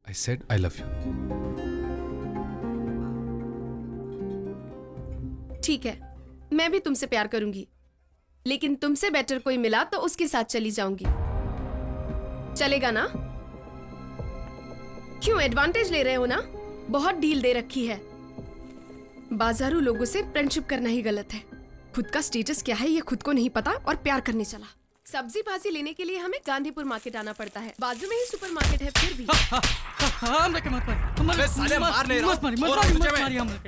I said I love you. ठीक है, मैं भी तुमसे प्यार करूंगी, लेकिन तुमसे बेटर कोई मिला तो उसके साथ चली जाऊंगी। चलेगा ना? क्यों एडवांटेज ले रहे हो ना? बहुत डील दे रखी है। बाजारू लोगों से फ्रेंडशिप करना ही गलत है। खुद का स्टेटस क्या है ये खुद को नहीं पता और प्यार करने चला। सब्जी भाजी लेने के लिए हमें गांधीपुर मार्केट आना पड़ता है, बाजू में ही सुपर मार्केट है। फिर भी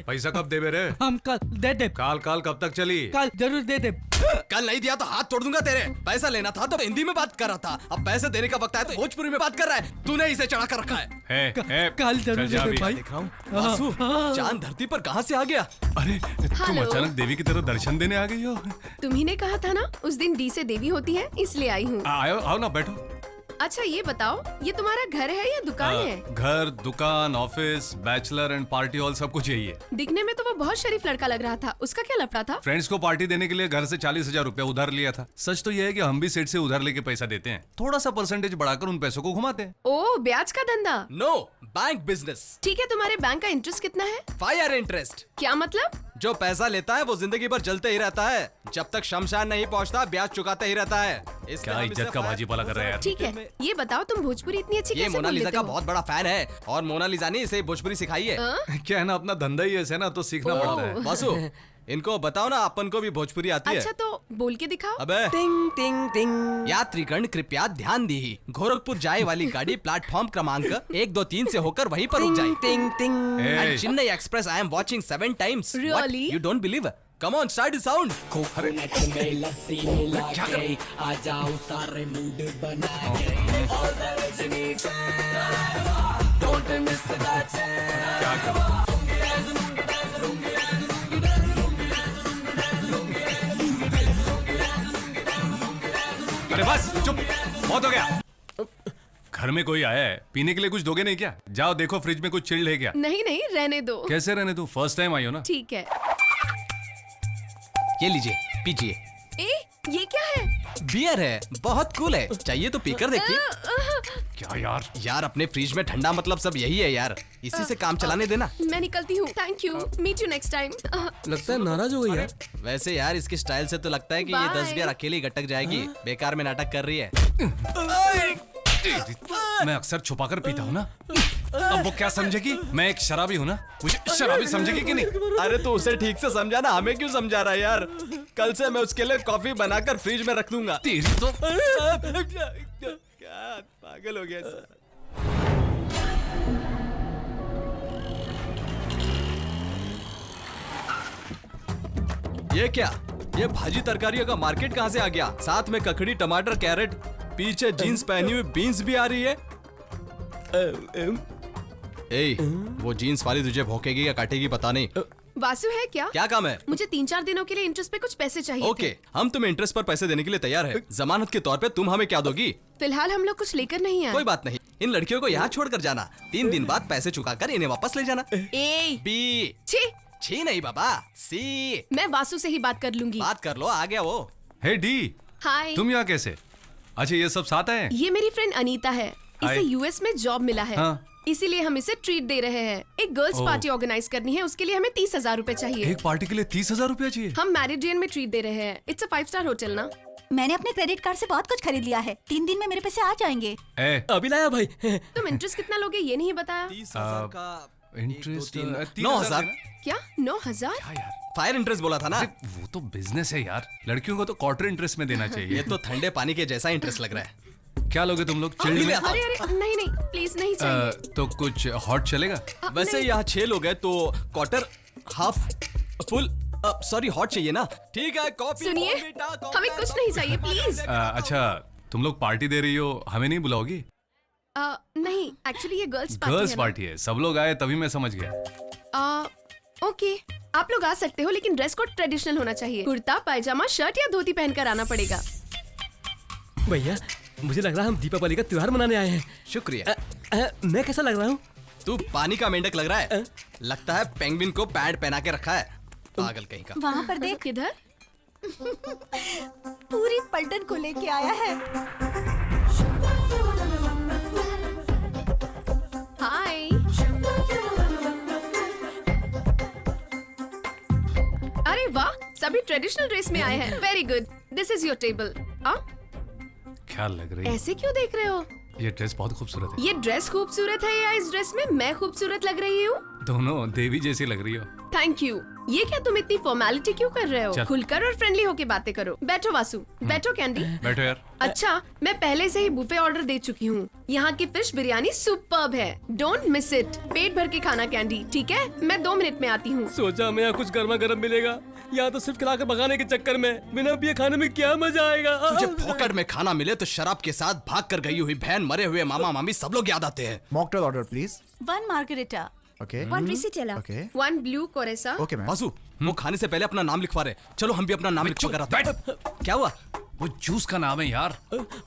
पैसा कब दे रे? हम कल दे दे। काल कब तक चली? कल जरूर दे दे। कल नहीं दिया तो हाथ तोड़ दूंगा तेरे। पैसा लेना था तो हिंदी में बात कर रहा था, अब पैसे देने का वक्त आया तो भोजपुरी में बात कर रहा है। तूने इसे चढ़ा कर रखा है। कल जरूर दे दे भाई। देख रहा हूँ वासु, चांद धरती पर कहाँ से आ गया? अरे तुम हेलो। अचानक देवी की तरह दर्शन देने आ गई हो। तुम्ही ने कहा था ना उस दिन डी से देवी होती है, इसलिए आई हूँ। आओ ना बैठो। अच्छा ये बताओ, ये तुम्हारा घर है या दुकान है? घर, दुकान, office, bachelor and party hall सब कुछ यही है। दिखने में तो वो बहुत शरीफ लड़का लग रहा था, उसका क्या लफड़ा था? फ्रेंड्स को पार्टी देने के लिए घर से 40,000 रुपया उधार लिया था। सच तो यह है कि हम भी सेठ से उधार लेके पैसा देते हैं, थोड़ा सा परसेंटेज बढ़ाकर उन पैसों को घुमाते हैं। ओ, ब्याज का धंधा। No, bank business. ठीक है, तुम्हारे बैंक का इंटरेस्ट कितना है? Fire interest. क्या मतलब? जो पैसा लेता है वो जिंदगी भर चलते ही रहता है, जब तक शमशान नहीं पहुंचता ब्याज चुकाते ही रहता है। क्या इज्जत का भाजीपाला कर रहे हैं यार। ठीक है, ये बताओ तुम भोजपुरी इतनी अच्छी ये कैसे बोल मोनालिसा लेते का हो? बहुत बड़ा फैन है और मोनालिसा ने इसे भोजपुरी सिखाई है। क्या है ना, अपना धंधा ही ऐसे है ना, तो सीखना ओह। पड़ता है। वासु, इनको बताओ ना, अपन को भी भोजपुरी आती अच्छा है। तो बोल के दिखाओ। अबे टिंग टिंग टिंग। यात्रीगण कृपया ध्यान दी, गोरखपुर जाए वाली गाड़ी प्लेटफॉर्म क्रमांक 1, 2, 3 से होकर वहीं पर रुक जाए। टिंग टिंग। Hey. Chennai express I am watching 7 times. Really? You don't believe? Come on, start the sound. Coconut में लस्सी मिला के आ जाओ सारे मूड बना के All the Rajini fans, don't miss the chance. क्या करूं? अरे बस चुप, बहुत हो गया। घर में कोई आया है, पीने के लिए कुछ दोगे नहीं क्या? जाओ देखो फ्रिज में कुछ चिल्ड है क्या? नहीं नहीं, रहने दो। कैसे रहने तू? फर्स्ट टाइम आई हो ना। ठीक है। ये लीजिए, पीजिए। ए, ये क्या है? बियर है, बहुत कूल है, चाहिए तो पीकर देखिए। क्या यार? यार अपने फ्रिज में ठंडा मतलब सब यही है यार, इसी से काम चलाने देना। मैं निकलती हूँ, thank you, meet you next time. लगता है नाराज हो गई यार। वैसे यार इसकी स्टाइल से तो लगता है कि ये Bye. 10 बियर अकेली गटक जाएगी, बेकार में नाटक कर रही है। मैं अक्सर छुपा कर पीता हूँ ना, अब वो क्या समझेगी? मैं एक शराबी हूँ ना, मुझे शराबी समझेगी कि नहीं? अरे तो उसे ठीक से समझा ना, हमें क्यों समझा रहा है यार? कल से मैं उसके लिए कॉफी बनाकर फ्रिज में रख दूंगा। तेरी तो क्या पागल हो गया सर। ये क्या? ये भाजी तरकारियों का मार्केट कहाँ से आ गया? साथ में ककड़ी, टमाटर, कैरेट, पीछे जीन्स पहनी हुई बीन्स भी आ रही है। ए, वो जीन्स वाली तुझे भौंकेगी या काटेगी पता नहीं। वासु है क्या? क्या काम है? मुझे 3-4 दिनों के लिए इंटरेस्ट पे कुछ पैसे चाहिए ओके, हम तुम्हें इंटरेस्ट पर पैसे देने के लिए तैयार है। जमानत के तौर पे तुम हमें क्या दोगी? फिलहाल हम लोग कुछ लेकर नहीं आए। कोई बात नहीं, इन लड़कियों को यहाँ छोड़कर जाना, 3 दिन बाद पैसे चुकाकर इन्हें वापस ले जाना। ए, बी छी नहीं बाबा, सी। मैं वासु से ही बात कर लूंगी। बात कर लो, आ गया वो। हे डी, हाय। तुम यहाँ कैसे? अच्छा ये सब साथ आए? ये मेरी फ्रेंड अनीता है, इसे हाय। यूएस में जॉब मिला है। हाँ। इसीलिए हम इसे ट्रीट दे रहे हैं। एक गर्ल्स ओह। पार्टी ऑर्गेनाइज करनी है, उसके लिए हमें 30,000 रुपए चाहिए। एक पार्टी के लिए 30,000 रुपया चाहिए? हम मैरिडियन में ट्रीट दे रहे हैं। इट्स अ 5-स्टार होटल ना। मैंने अपने क्रेडिट कार्ड से बहुत कुछ खरीद लिया है, 3 दिन में मेरे पैसे आ जाएंगे। ए, अभी लाया भाई। तुम इंटरेस्ट कितना लोगे ये नहीं बताया। 30,000 का इंटरेस्ट 9,000। क्या 9,000? हाँ यार, फायर इंटरेस्ट बोला था ना। अरे वो तो बिजनेस है यार, लड़कियों को तो क्वार्टर इंटरेस्ट में देना ये चाहिए। तो ठंडे पानी के जैसा इंटरेस्ट लग रहा है। क्या लोगे तुम लोग? नहीं चिल्ड में? आता। अरे अरे नहीं नहीं, प्लीज नहीं चाहिए। तो कुछ हॉट चलेगा? वैसे नहीं। यहाँ 6 लोग हैं तो quarter, half, full, sorry hot चाहिए ना? ठीक है, कॉफी। सुनिए, हमें कुछ नहीं चाहिए प्लीज। अच्छा तुम लोग पार्टी दे रही हो, हमें नहीं बुलाओगी? नहीं, एक्चुअली ये गर्ल्स पार्टी गर्ल्स है ना। पार्टी है, सब लोग आए तभी मैं समझ गया। ओके, आप लोग आ सकते हो, लेकिन ड्रेस कोड ट्रेडिशनल होना चाहिए। कुर्ता, पायजामा, शर्ट या धोती पहनकर आना पड़ेगा। भैया मुझे लग रहा है हम दीपावली का त्योहार मनाने आए हैं। शुक्रिया। मैं कैसा लग रहा हूँ? तू पानी का मेंढक लग रहा है। लगता है पेंगुइन को पैड पहना के रखा है, पागल कहीं का। वहाँ पर देख, किधर? पूरी पलटन को लेके आया है। हाँ अभी ट्रेडिशनल ड्रेस में आए हैं। Very good, this is your table. क्या लग रही है? ऐसे क्यों देख रहे हो? ये ड्रेस बहुत खूबसूरत है। ये ड्रेस खूबसूरत है या इस ड्रेस में मैं खूबसूरत लग रही हूँ? दोनों देवी जैसी लग रही हो। Thank you. ये क्या तुम इतनी फॉर्मेलिटी क्यों कर रहे हो? चल। खुलकर और फ्रेंडली होके बातें करो। बैठो वासु, बैठो कैंडी। बैठो यार। अच्छा, मैं पहले से ही बुफे ऑर्डर दे चुकी हूँ। यहाँ की फिश बिरयानी सुपर्ब है। Don't miss it. पेट भर के खाना कैंडी, ठीक है? मैं 2 मिनट में आती हूँ। सोचा हमें यहाँ कुछ गर्मा गर्म मिलेगा, यहाँ तो सिर्फ खिलाकर भगाने के चक्कर में बिना पिए खाने में क्या मजा आएगा। तुझे फोकट में खाना मिले तो शराब के साथ भाग कर गई हुई बहन, मरे हुए मामा मामी सब लोग याद आते हैं। Mocktail order please. 1 margarita, okay 1 रिसिटेला। ओके 1 ब्लू कोरेसा। Okay ma'am. वासु, वो खाने से पहले अपना नाम लिखवा रहे। चलो हम भी अपना नाम लिखवा कर आते हैं। क्या हुआ? वो जूस का नाम है यार।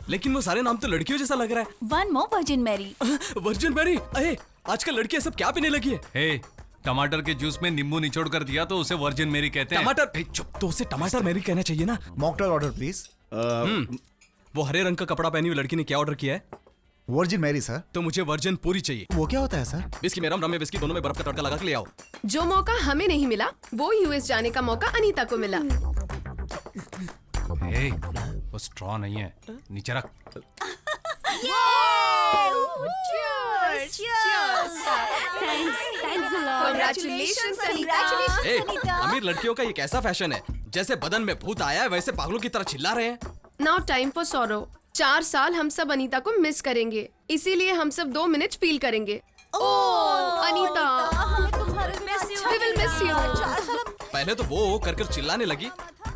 लेकिन वो सारे नाम तो लड़कियों जैसा लग रहा 1 मोर वर्जिन मैरी। है। Virgin Mary? अरे आजकल लड़कियां सब क्या पीने लगी है? हे, टमाटर के जूस में नींबू निचोड़ कर दिया तो उसे वर्जिन मेरी कहते हैं। टमाटर? ए, चुप, तो उसे टमाटर मैरी कहना चाहिए ना। Mocktail order please. वो हरे रंग का कपड़ा पहनी हुई लड़की ने क्या ऑर्डर किया है? Virgin Mary sir. तो मुझे वर्जिन पूरी चाहिए। वो क्या होता है सर? विस्की में रम में विस्की, दोनों में बर्फ का तड़का लगा के ले आओ। जो मौका हमें नहीं मिला, वो यूएस जाने का मौका अनीता को मिला। हे, वो स्ट्रॉ नहीं है, नीचे रख। Congratulations, ए, अमीर लड़कियों का ये कैसा फैशन है? जैसे बदन में भूत आया है वैसे पागलों की तरह चिल्ला रहे हैं। Now time for sorrow. 4 साल हम सब अनीता को मिस करेंगे, इसीलिए हम सब 2 मिनट फील करेंगे। Anita, we will miss you। पहले तो वो कर चिल्लाने लगी,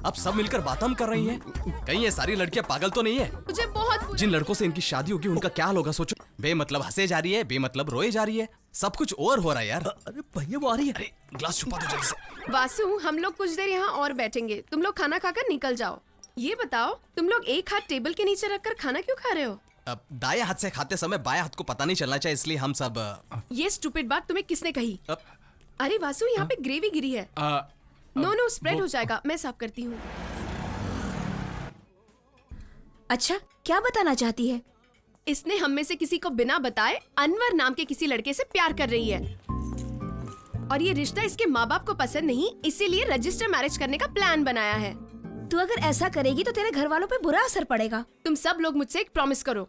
अब सब मिलकर बात हम कर रही हैं। कहीं ये सारी लड़कियां पागल तो नहीं है? मुझे बहुत जिन लड़कों से इनकी शादी होगी उनका क्या हाल होगा सोचो। बेमतलब हंसे जा रही है, बेमतलब रोए जा रही है, सब कुछ ओवर हो रहा है यार। अरे भैया वो आ रही है। अरे ग्लास छुपा दो जल्दी से। वासु, हम लोग कुछ देर यहाँ और बैठेंगे, तुम लोग खाना खाकर निकल जाओ। ये बताओ, तुम लोग एक हाथ टेबल के नीचे रखकर खाना क्यों खा रहे हो? अब दाएं हाथ से खाते समय बाएं हाथ को पता नहीं चलना चाहिए, इसलिए हम सब ये स्टूपिड बात तुम्हें किसने कही? अब अरे वासु, यहाँ पे ग्रेवी गिरी है। नो स्प्रेड हो जाएगा, मैं साफ करती हूँ। अच्छा, क्या बताना चाहती है? इसने हम में से किसी को बिना बताए अनवर नाम के किसी लड़के से प्यार कर रही है, और ये रिश्ता इसके माँ बाप को पसंद नहीं, इसीलिए रजिस्टर मैरिज करने का प्लान बनाया है। तू अगर ऐसा करेगी तो तेरे घर वालों पे बुरा असर पड़ेगा। तुम सब लोग मुझसे एक प्रॉमिस करो,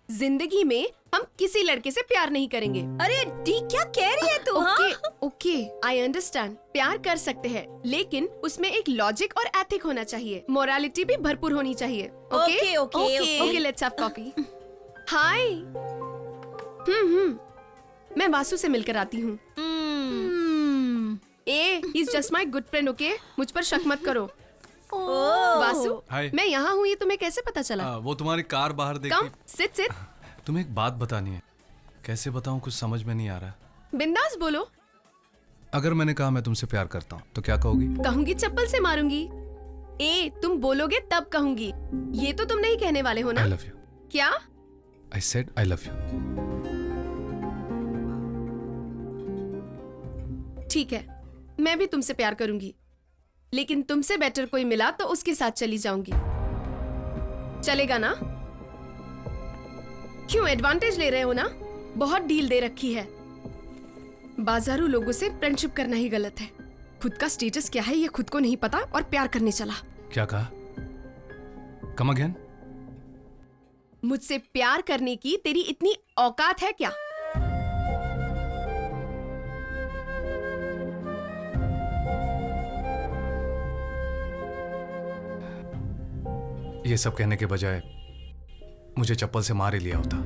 जिंदगी में हम किसी लड़के से प्यार नहीं करेंगे। अरे डी, क्या कह रही है तू? Okay okay, I understand. प्यार कर सकते हैं, लेकिन उसमें एक लॉजिक और एथिक होना चाहिए, मोरालिटी भी भरपूर होनी चाहिए। Okay okay. Okay, let's have coffee. Hi. मैं वासु से मिलकर आती हूँ। Uh, he's just my good friend, okay? मुझ पर शक मत करो। वासु, हाय। मैं यहाँ हूँ, ये तुम्हें कैसे पता चला? वो तुम्हारी कार बाहर कम, देखी। Sit sit. तुम्हें एक बात बतानी है, कैसे बताऊं, कुछ समझ में नहीं आ रहा। बिंदास बोलो। अगर मैंने कहा मैं तुमसे प्यार करता हूँ तो क्या कहोगी? कहूंगी चप्पल से मारूंगी। ए, तुम बोलोगे तब कहूंगी, ये तो तुम नहीं कहने वाले हो ना? I love you. क्या? I said I love you. ठीक है, मैं भी तुमसे प्यार करूंगी, लेकिन तुमसे बेटर कोई मिला तो उसके साथ चली जाऊंगी। चलेगा ना? क्यों एडवांटेज ले रहे हो ना? बहुत डील दे रखी है। बाजारू लोगों से फ्रेंडशिप करना ही गलत है। खुद का स्टेटस क्या है ये खुद को नहीं पता और प्यार करने चला। क्या कहा? Come again? मुझसे प्यार करने की तेरी इतनी औकात है क्या? ये सब कहने के बजाय मुझे चप्पल से मार ही लिया होता।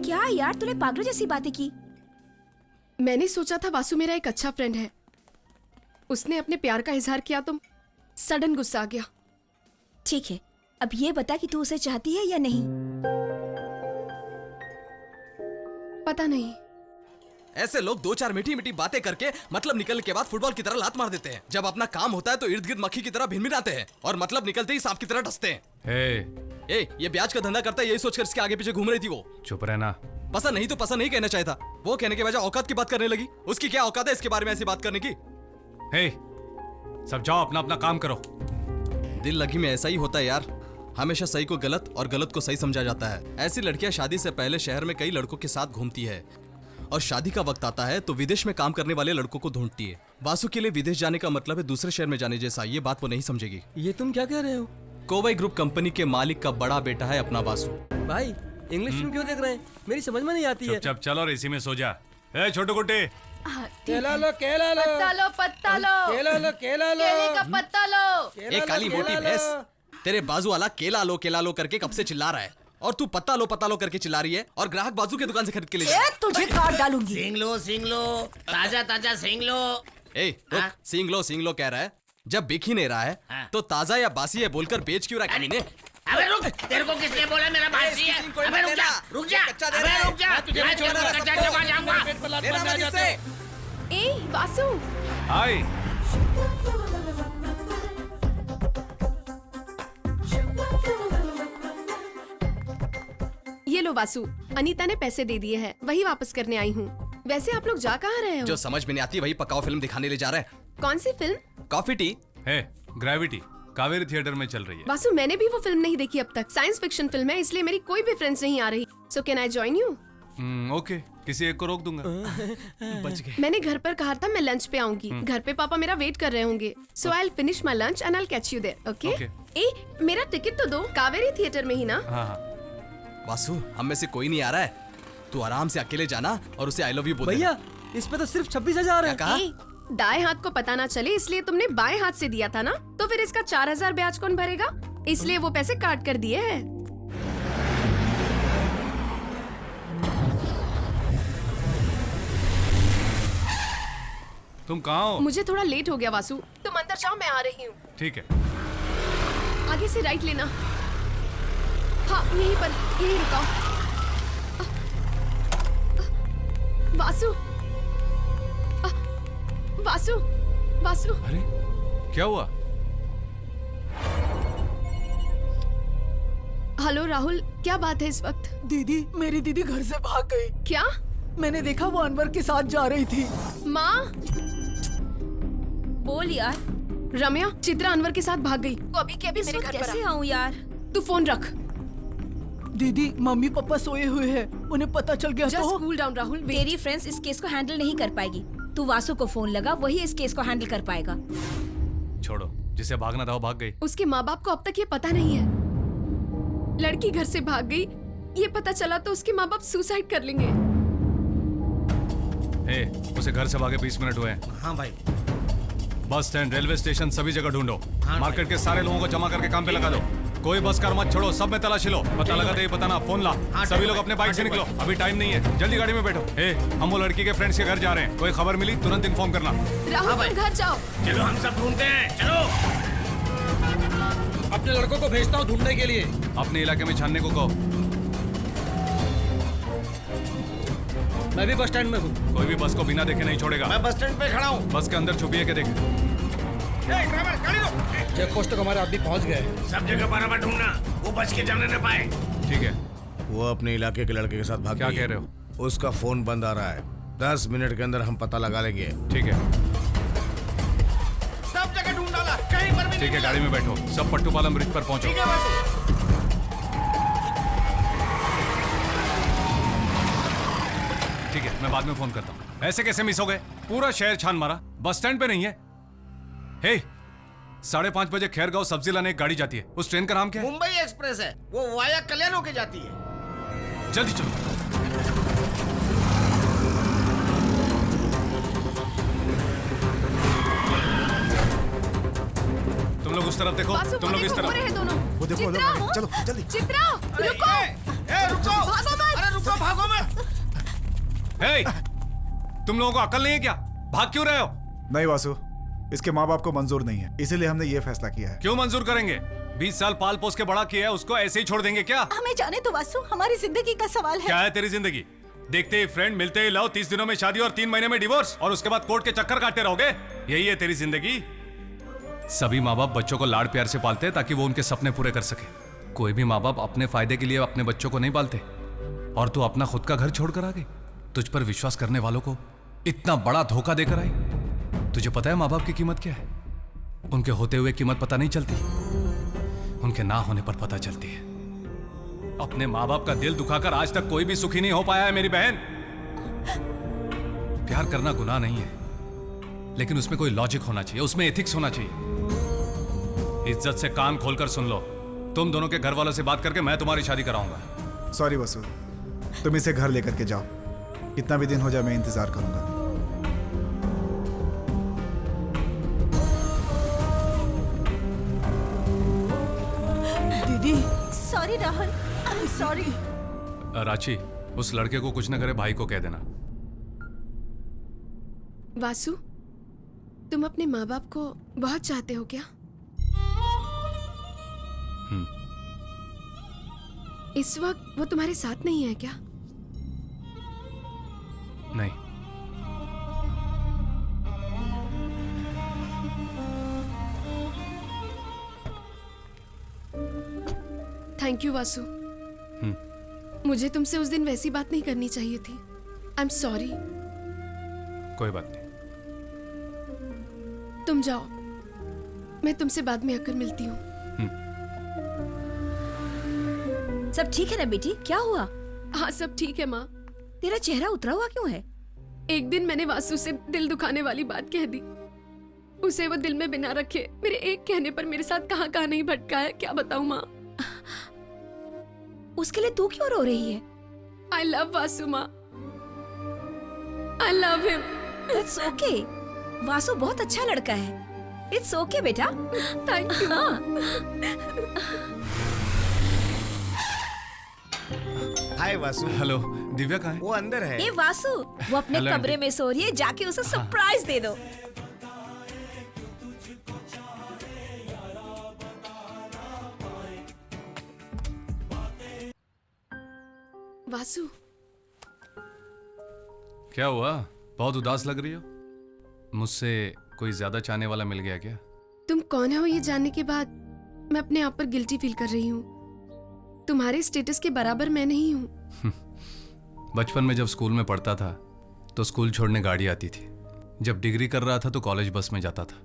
क्या यार, तूने पागलों जैसी बातें की। मैंने सोचा था वासु मेरा एक अच्छा फ्रेंड है, उसने अपने प्यार का इजहार किया तो सडन गुस्सा आ गया। ठीक है, अब ये बता कि तू उसे चाहती है या नहीं। पता नहीं। ऐसे लोग 2-4 मीठी मीठी बातें करके मतलब निकलने के बाद फुटबॉल की तरह लात मार देते हैं। जब अपना काम होता है तो इर्द गिर्द मक्खी की तरह भिनभिनाते हैं और मतलब निकलते ही सांप की तरह डसते हैं। हे, ये ब्याज का धंधा करता है, यही सोचकर इसके आगे पीछे घूम रही थी वो। चुप रहना। पसंद नहीं तो पसंद नहीं कहना चाहिए था। वो कहने के बजाय औकात की बात करने लगी। उसकी क्या औकात है इसके बारे में ऐसी बात करने की? हे, सब जाओ अपना अपना काम करो। दिल लगी में ऐसा ही होता है यार। हमेशा सही को गलत और गलत को सही समझा जाता है। ऐसी लड़कियां शादी से पहले शहर में कई लड़कों के साथ घूमती है और शादी का वक्त आता है तो विदेश में काम करने वाले लड़कों को ढूंढती है। वासु के लिए विदेश जाने का मतलब है दूसरे शहर में जाने जैसा। ये बात वो नहीं समझेगी। ये तुम क्या कह रहे हो कोवई ग्रुप कंपनी के मालिक का बड़ा बेटा है अपना वासु। भाई? इंग्लिश फिल्म क्यों देख रहे हैं? मेरी समझ में नहीं आती है। चुपचाप चल और इसी में सो जा। ए छोटू गुड्डे, केला लो, केला लो, पत्ता लो, पत्ता लो, केला लो, केला लो, केले का पत्ता लो। एक काली मोटी भैंस, तेरे बाजू वाला केला लो करके कब से चिल्ला रहा है और तू पत्ता लो करके चिल्ला रही है और ग्राहक बाजू की दुकान से खरीद के ले जा। तुझे काट डालूंगी। सिंग लो ताजा ताजा सिंग लो। ए रुक, सिंग लो कह रहा है। जब बिक ही नहीं रहा है तो ताजा या बासी है बोलकर बेच क्यों रहा है कमीने? अबे रुक, तेरे को किसने बोला मेरा बासी है? अबे रुक जा, रुक जा, अबे रुक जा, मैं तेरे को कच्चा चबा जाऊंगा। लेना मत इससे। ए वासु, हाय। ये लो वासु, अनीता ने पैसे दे दिए हैं, वही वापस करने आई हूँ। वैसे आप लोग जा कहाँ रहे हो? जो समझ में नहीं आती वही पकाओ फिल्म दिखाने ले जा रहा है। कौन सी फिल्म? Coffee tea. Hey, gravity Kaveri theatre में चल रही है। वासु, मैंने भी वो फिल्म नहीं देखी अब तक। साइंस फिक्शन फिल्म है, इसलिए मेरी कोई भी फ्रेंड्स नहीं आ रही। So can I join you? Okay, किसी एक को रोक दूंगा। बच गए। मैंने घर पर कहा था मैं लंच पे आऊंगी। घर पे पापा मेरा वेट कर रहे होंगे। So I will finish my lunch and I will catch you there, okay? Uh, मेरा टिकट तो दो, कावेरी थिएटर में ही ना। हाँ। वासु, हम में से कोई नहीं आ रहा है। तू आराम से अकेले जाना और उसे आई लव यू बोल देना। भैया इस पे तो सिर्फ 26,000 है। क्या कहा? ए, दाएं हाथ को पता ना चले इसलिए तुमने बाएं हाथ से दिया था ना, तो फिर इसका 4,000 ब्याज कौन भरेगा? इसलिए वो पैसे काट कर दिए हैं। तुम कहाँ हो? मुझे थोड़ा लेट हो गया वासु, तुम अंदर जाओ, मैं आ रही हूँ। ठीक है। आगे से राइट लेना। हाँ, यहीं पर, यहीं रुकाओ। वासु, वासु, वासु। अरे क्या हुआ? हेलो राहुल, क्या बात है इस वक्त? दीदी, मेरी दीदी घर से भाग गई। क्या? मैंने देखा वो अनवर के साथ जा रही थी। माँ, बोल यार, रम्या, चित्रा अनवर के साथ भाग गई। वो अभी के अभी इस मेरे वक्त घर पर कैसे आ। आऊँ यार? तू फोन रख। दीदी, मम्मी पापा सोए हुए हैं, उन्हें पता चल गया जस्ट तो। Cool down Rahul. wait। तेरी फ्रेंड्स इस केस को हैंडल नहीं कर पाएगी। तू वासु को फोन लगा, वही इस केस को हैंडल कर पाएगा। छोड़ो, जिसे भागना था वो भाग गई। उसके माँ बाप को अब तक ये पता नहीं है। लड़की घर से भाग गई, ये पता चला तो उसके माँ बाप सुसाइड कर लेंगे। हे, उसे घर से भागे 20 मिनट हुए हैं। हाँ भाई। बस स्टैंड, रेलवे स्टेशन, सभी जगह ढूंढो। हाँ मार्केट के सारे लोगों को जमा करके काम पे लगा दो। कोई बस कर मत छोड़ो, सब में तलाशी लो। पता लगा तो ये पता ना, फोन ला। सभी लोग अपने बाइक से निकलो, अभी टाइम नहीं है। जल्दी गाड़ी में बैठो। हे, हम वो लड़की के फ्रेंड्स के घर जा रहे हैं। कोई खबर मिली तुरंत इन्फॉर्म करना। राहुल, तुम घर जाओ। चलो हम सब ढूंढते हैं, चलो। अपने लड़कों को भेजता हूँ ढूंढने के लिए। अपने इलाके में छानने को कहो। मैं भी बस स्टैंड में हूँ। कोई भी बस को बिना देखे नहीं छोड़ेगा। मैं बस स्टैंड पे खड़ा हूँ। बस के अंदर छुपी है के देख। ड्राइवर, गाड़ी रो। चेक पोस्ट तक हमारे आदमी पहुँच गए। सब जगह बराबर ढूंढना, वो बच के जाने न पाए। ठीक है। वो अपने इलाके के लड़के के साथ भाग क्या गई कह है। रहे हो? उसका फोन बंद आ रहा है। 10 मिनट के अंदर हम पता लगा लेंगे। ठीक है, सब जगह ढूंढ डाला, कहीं पर भी ठीक है, गाड़ी में बैठो। सब पट्टूपालम ब्रिज पर पहुंचो। ठीक है वासु। ठीक है, मैं बाद में फोन करता हूँ। ऐसे कैसे मिस हो गए? पूरा शहर छान मारा, बस स्टैंड पे नहीं है। हे, 5:30 बजे खैरगांव सब्जी लाने एक गाड़ी जाती है। उस ट्रेन का नाम क्या है? मुंबई एक्सप्रेस है, वो वाया कल्याण होके जाती है। जल्दी चलो। तुम लोग उस तरफ देखो, वासु, तुम लोग इस वो तरफ। रहे हैं दोनों। वो देखो, चित्रा, वो, चलो जल्दी। चित्रा, रुको। रुको, भागो मत। अरे रुको, भागो मत। हे, तुम लोगों को अकल नहीं है क्या? भाग क्यों रहे हो? नहीं वासु, इसके माँ बाप को मंजूर नहीं है, इसीलिए हमने ये फैसला किया है। क्यों मंजूर करेंगे? 20 साल पाल पोस के बड़ा किया है, उसको ऐसे ही छोड़ देंगे क्या? हमें जाने तो वासु, हमारी जिंदगी का सवाल है। क्या है तेरी जिंदगी? देखते ही फ्रेंड, मिलते ही लव, 30 दिनों में शादी और 3 महीने में डिवोर्स, और उसके बाद कोर्ट के चक्कर काटते रहोगे? यही है तेरी जिंदगी? सभी माँ बाप बच्चों को लाड़ प्यार से पालते हैं ताकि वो उनके सपने पूरे कर सके। कोई भी माँ बाप अपने फायदे के लिए अपने बच्चों को नहीं पालते। और तू अपना खुद का घर छोड़कर आ गई। तुझ पर विश्वास करने वालों को इतना बड़ा धोखा देकर आई। तुझे पता है माँ बाप की कीमत क्या है? उनके होते हुए कीमत पता नहीं चलती। उनके ना होने पर पता चलती है। अपने माँ बाप का दिल दुखाकर आज तक कोई भी सुखी नहीं हो पाया है मेरी बहन। प्यार करना गुनाह नहीं है, लेकिन उसमें कोई लॉजिक होना चाहिए, उसमें एथिक्स होना चाहिए। इज्जत से कान खोलकर सुन लो, तुम दोनों के घर वालों से बात करके मैं तुम्हारी शादी कराऊंगा। सॉरी वसु, तुम इसे घर लेकर के जाओ। कितना भी दिन हो जाए मैं इंतजार करूंगा। दीदी sorry Rahul, I am sorry. Ranchi, उस लड़के को कुछ न करे भाई को कह देना। वासु, तुम अपने माँ बाप को बहुत चाहते हो क्या? इस वक्त वो तुम्हारे साथ नहीं है क्या? नहीं। Thank you Vasu. मुझे तुमसे उस दिन वैसी बात नहीं करनी चाहिए थी। I am sorry. कोई बात नहीं। तुम जाओ, मैं तुमसे बाद में आकर मिलती हूँ। सब ठीक है ना बेटी? क्या हुआ? हाँ सब ठीक है माँ। तेरा चेहरा उतरा हुआ क्यों है? एक दिन मैंने वासु से दिल दुखाने वाली बात कह दी। उसे वो दिल में बिना रखे मेरे एक कहने पर मेरे साथ कहाँ कहाँ नहीं भटका है, क्या बताऊँ माँ। उसके लिए तू क्यों रो रही है? आई लव वासु माँ, I love him. It's okay, Vasu बहुत अच्छा लड़का है। इट्स ओके बेटा। थैंक यू माँ। हाय वासु। हेलो, दिव्या कहाँ है? वो अंदर है। ये वासु, वो अपने हेलो, कमरे आंटी। में सो रही है, जाके उसे सरप्राइज दे दो। वासु, क्या हुआ? बहुत उदास लग रही हो। मुझसे कोई ज्यादा चाहने वाला मिल गया क्या? तुम कौन हो ये जानने के बाद मैं अपने आप पर गिल्टी फील कर रही हूँ। तुम्हारे स्टेटस के बराबर मैं नहीं हूँ। बचपन में जब स्कूल में पढ़ता था तो स्कूल छोड़ने गाड़ी आती थी। जब डिग्री कर रहा था तो कॉलेज बस में जाता था।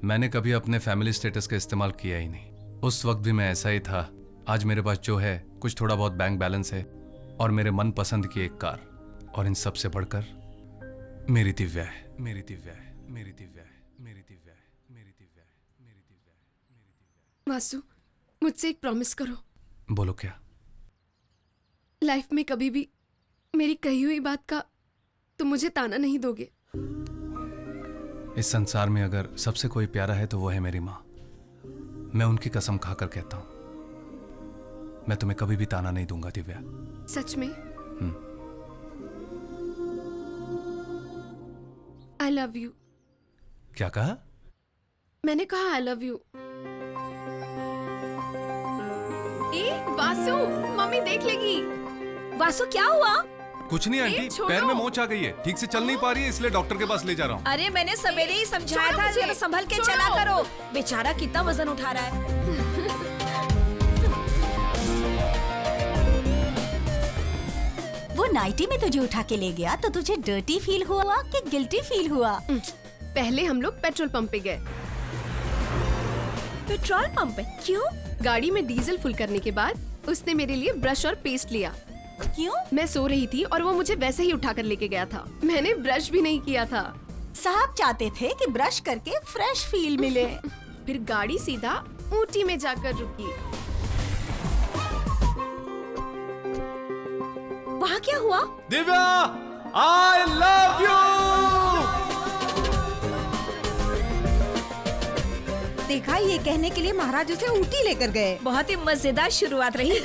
मैंने कभी अपने फैमिली स्टेटस का इस्तेमाल किया ही नहीं। उस वक्त भी मैं ऐसा ही था। आज मेरे पास जो है कुछ थोड़ा बहुत बैंक बैलेंस है और मेरे मन पसंद की एक कार, और इन सब से बढ़कर मेरी दिव्या है, मेरी दिव्या है, मेरी दिव्या है, मेरी दिव्या है, मेरी दिव्या है, मेरी दिव्या है, मेरी दिव्या है। वासु, मुझसे एक प्रॉमिस करो। बोलो क्या? लाइफ में कभी भी मेरी कही हुई बात का तुम मुझे ताना नहीं दोगे। इस संसार में अगर सबसे कोई प्यारा है तो वो है मेरी माँ। मैं उनकी कसम खाकर कहता हूँ, मैं तुम्हें कभी भी ताना नहीं दूंगा दिव्या। सच में? आई लव यू। क्या कहा? मैंने कहा आई love you. A Vasu, mummy देख लेगी। वासु क्या हुआ? कुछ नहीं आंटी, छोड़ो। पैर में मोच आ गई है, ठीक से चल नहीं पा रही है, इसलिए डॉक्टर के पास ले जा रहा हूँ। अरे मैंने सवेरे ही समझाया छोड़ो था, मुझे, जरा संभल के छोड़ो। चला करो। बेचारा कितना वजन उठा रहा है। वो नाइटी में तुझे उठा के ले गया तो तुझे डर्टी फील हुआ कि गिल्टी फील हुआ? पहले हम लोग पेट्रोल पंप पे गए। पेट्रोल पंप पे? क्यों? गाड़ी में डीजल फुल करने के बाद उसने मेरे लिए ब्रश और पेस्ट लिया। क्यों? मैं सो रही थी और वो मुझे वैसे ही उठाकर लेके गया था। मैंने ब्रश भी नहीं किया था। साहब चाहते थे कि ब्रश करके फ्रेश फील मिले। फिर गाड़ी सीधा ऊटी में जाकर रुकी। वहाँ क्या हुआ? दिव्या, आई लव यू। देखा, ये कहने के लिए महाराज उसे ऊटी लेकर गए। बहुत ही मजेदार शुरुआत रही।